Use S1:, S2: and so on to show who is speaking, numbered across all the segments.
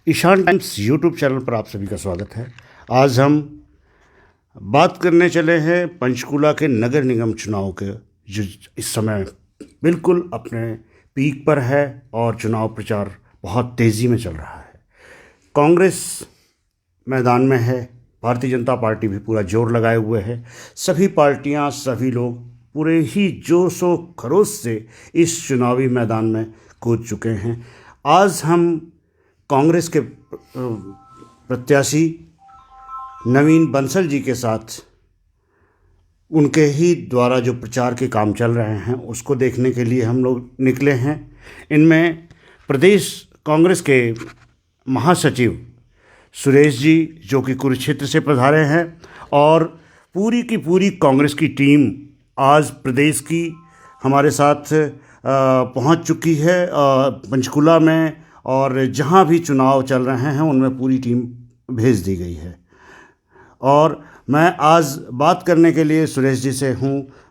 S1: Ishan times YouTube channel पर आप सभी का स्वागत है। आज हम बात करने चले हैं पंचकुला के नगर निगम चुनाव के, जो इस समय बिल्कुल अपने पीक पर है और चुनाव प्रचार बहुत तेज़ी में चल रहा है। कांग्रेस मैदान में है, भारतीय जनता पार्टी भी पूरा जोर लगाए हुए है। सभी पार्टियां, सभी लोग पूरे ही जोश व खरोश से इस चुनावी मैदान में कूद चुके हैं। आज हम कांग्रेस के प्रत्याशी नवीन बंसल जी के साथ उनके ही द्वारा जो प्रचार के काम चल रहे हैं उसको देखने के लिए हम लोग निकले हैं। इनमें प्रदेश कांग्रेस के महासचिव सुरेश जी, जो कि कुरुक्षेत्र से पधारे हैं, और पूरी की पूरी कांग्रेस की टीम आज प्रदेश की हमारे साथ पहुंच चुकी है पंचकुला में, और जहां भी चुनाव चल रहे हैं उनमें पूरी टीम भेज दी गई है। और मैं आज बात करने के लिए सुरेश जी से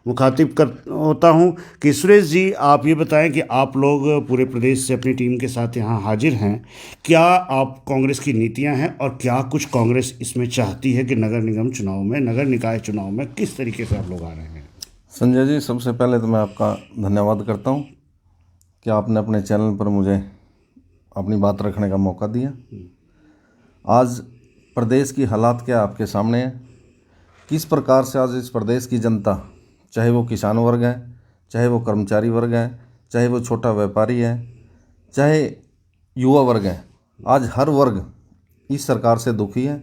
S1: मुखातिब होता हूं कि सुरेश जी, आप ये बताएं कि आप लोग पूरे प्रदेश से अपनी टीम के साथ यहाँ हाजिर हैं। क्या आप कांग्रेस की नीतियां हैं और क्या कुछ कांग्रेस इसमें चाहती है कि नगर निगम चुनाव में, नगर निकाय चुनाव में किस तरीके से आप लोग आ रहे हैं?
S2: संजय जी, सबसे पहले तो मैं आपका धन्यवाद करता हूँ कि आपने अपने चैनल पर मुझे अपनी बात रखने का मौका दिया। आज प्रदेश की हालात क्या आपके सामने है, किस प्रकार से आज इस प्रदेश की जनता, चाहे वो किसान वर्ग है, चाहे वो कर्मचारी वर्ग है, चाहे वो छोटा व्यापारी है, चाहे युवा वर्ग है, आज हर वर्ग इस सरकार से दुखी है।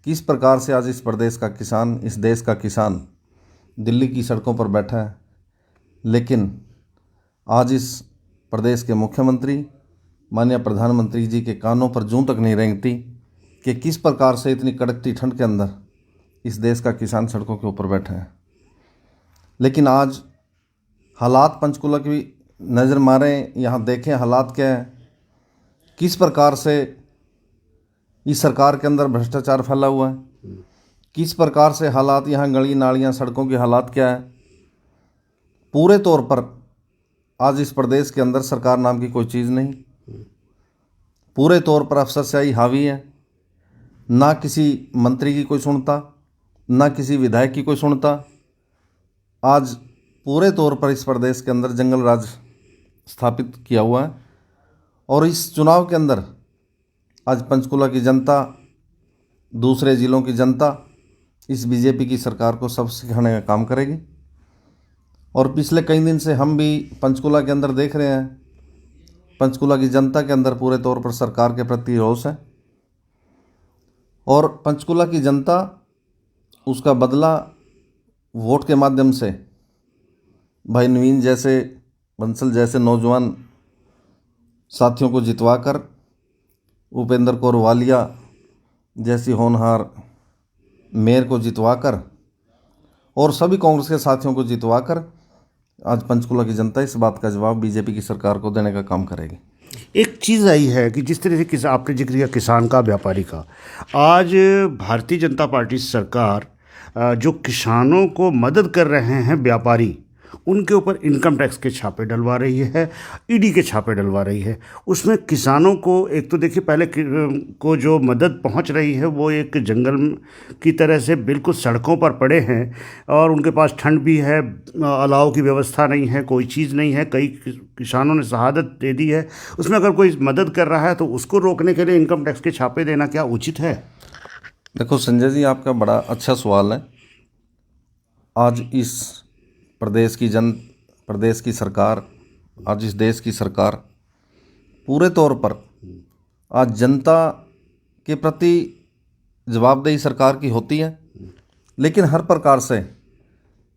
S2: किस प्रकार से आज इस प्रदेश का किसान, इस देश का किसान दिल्ली की सड़कों पर बैठा है, लेकिन आज इस प्रदेश के मुख्यमंत्री माननीय प्रधानमंत्री जी के कानों पर जूं तक नहीं रेंगती कि किस प्रकार से इतनी कड़कती ठंड के अंदर इस देश का किसान सड़कों के ऊपर बैठा है। लेकिन आज हालात पंचकुला की नज़र मारें, यहाँ देखें हालात क्या है, किस प्रकार से इस सरकार के अंदर भ्रष्टाचार फैला हुआ है, किस प्रकार से हालात यहाँ गली नालियाँ सड़कों की हालात क्या है। पूरे तौर पर आज इस प्रदेश के अंदर सरकार नाम की कोई चीज़ नहीं, पूरे तौर पर अफसरशाही हावी है। ना किसी मंत्री की कोई सुनता, ना किसी विधायक की कोई सुनता। आज पूरे तौर पर इस प्रदेश के अंदर जंगल राज स्थापित किया हुआ है। और इस चुनाव के अंदर आज पंचकुला की जनता, दूसरे ज़िलों की जनता इस बीजेपी की सरकार को सब सिखाने का काम करेगी। और पिछले कई दिन से हम भी पंचकुला के अंदर देख रहे हैं, पंचकुला की जनता के अंदर पूरे तौर पर सरकार के प्रति रोष है। और पंचकुला की जनता उसका बदला वोट के माध्यम से भाई नवीन जैसे, बंसल जैसे नौजवान साथियों को जितवाकर, उपेंद्र कौर वालिया जैसी होनहार मेयर को जितवाकर और सभी कांग्रेस के साथियों को जितवाकर आज पंचकुला की जनता इस बात का जवाब बीजेपी की सरकार को देने का काम करेगी।
S1: एक चीज़ आई है कि जिस तरह से आपने जिक्र किया किसान का, व्यापारी का, आज भारतीय जनता पार्टी सरकार जो किसानों को मदद कर रहे हैं व्यापारी, उनके ऊपर इनकम टैक्स के छापे डलवा रही है, ईडी के छापे डलवा रही है। उसमें किसानों को, एक तो देखिए पहले को जो मदद पहुंच रही है वो एक जंगल की तरह से बिल्कुल सड़कों पर पड़े हैं और उनके पास ठंड भी है, अलाव की व्यवस्था नहीं है, कोई चीज़ नहीं है, कई किसानों ने शहादत दे दी है। उसमें अगर कोई मदद कर रहा है तो उसको रोकने के लिए इनकम टैक्स के छापे देना क्या उचित है?
S2: देखो संजय जी, आपका बड़ा अच्छा सवाल है। आज इस प्रदेश की सरकार, आज इस देश की सरकार पूरे तौर पर आज जनता के प्रति जवाबदेही सरकार की होती है। लेकिन हर प्रकार से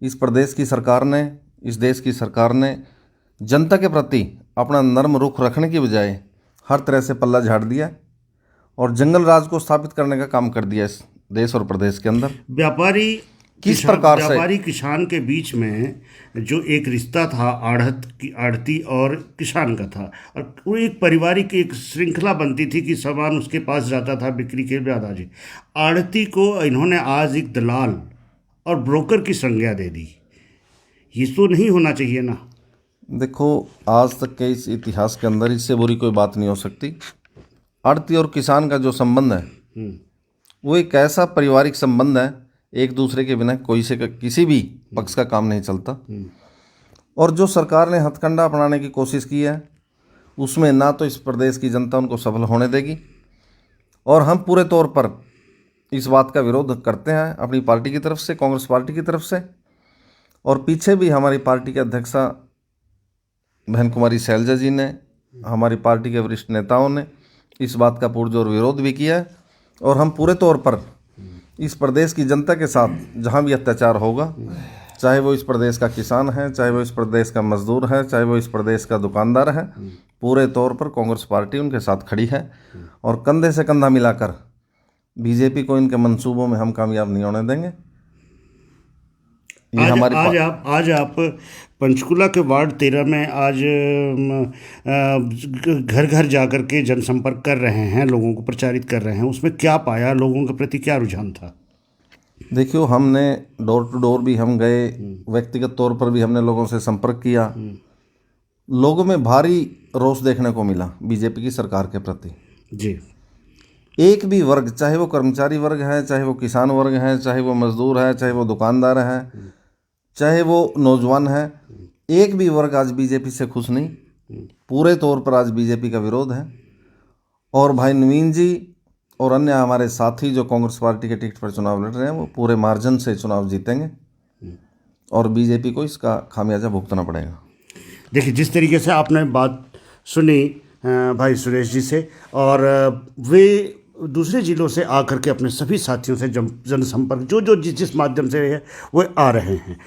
S2: इस प्रदेश की सरकार ने, इस देश की सरकार ने जनता के प्रति अपना नर्म रुख रखने की बजाय हर तरह से पल्ला झाड़ दिया और जंगल राज को स्थापित करने का काम कर दिया इस देश और प्रदेश के अंदर।
S1: व्यापारी किसान के बीच में जो एक रिश्ता था आढ़ती और किसान का था, और वो एक पारिवारिक एक श्रृंखला बनती थी कि सामान उसके पास जाता था बिक्री के बाद। आज आढ़ती को इन्होंने आज एक दलाल और ब्रोकर की संज्ञा दे दी। ये तो नहीं होना चाहिए ना।
S2: देखो, आज तक के इस इतिहास के अंदर इससे बुरी कोई बात नहीं हो सकती आड़ती और किसान का जो संबंध है वो एक ऐसा पारिवारिक संबंध है, एक दूसरे के बिना किसी भी पक्ष का काम नहीं चलता। और जो सरकार ने हथकंडा अपनाने की कोशिश की है उसमें ना तो इस प्रदेश की जनता उनको सफल होने देगी, और हम पूरे तौर पर इस बात का विरोध करते हैं अपनी पार्टी की तरफ से, कांग्रेस पार्टी की तरफ से। और पीछे भी हमारी पार्टी के अध्यक्षा बहन कुमारी शैलजा जी ने, हमारी पार्टी के वरिष्ठ नेताओं ने इस बात का पुरजोर विरोध भी किया है। और हम पूरे तौर पर इस प्रदेश की जनता के साथ जहां भी अत्याचार होगा, चाहे वो इस प्रदेश का किसान है, चाहे वो इस प्रदेश का मजदूर है, चाहे वो इस प्रदेश का दुकानदार है, पूरे तौर पर कांग्रेस पार्टी उनके साथ खड़ी है। और कंधे से कंधा मिलाकर बीजेपी को इनके मंसूबों में हम कामयाब नहीं होने देंगे। ये हमारी
S1: आज आप पंचकुला के वार्ड 13 में आज घर घर जाकर के जनसंपर्क कर रहे हैं, लोगों को प्रचारित कर रहे हैं, उसमें क्या पाया, लोगों के प्रति क्या रुझान था?
S2: देखियो, हमने डोर टू डोर भी हम गए, व्यक्तिगत तौर पर भी हमने लोगों से संपर्क किया। लोगों में भारी रोष देखने को मिला बीजेपी की सरकार के प्रति।
S1: जी,
S2: एक भी वर्ग, चाहे वो कर्मचारी वर्ग है, चाहे वो किसान वर्ग है, चाहे वो मजदूर है, चाहे वो दुकानदार है, चाहे वो नौजवान है, एक भी वर्ग आज बीजेपी से खुश नहीं। पूरे तौर पर आज बीजेपी का विरोध है। और भाई नवीन जी और अन्य हमारे साथी जो कांग्रेस पार्टी के टिकट पर चुनाव लड़ रहे हैं वो पूरे मार्जिन से चुनाव जीतेंगे और बीजेपी को इसका खामियाजा भुगतना पड़ेगा।
S1: देखिए, जिस तरीके से आपने बात सुनी भाई सुरेश जी से, और वे दूसरे ज़िलों से आकर के अपने सभी साथियों से जनसंपर्क जो जिस माध्यम से है वो आ रहे हैं,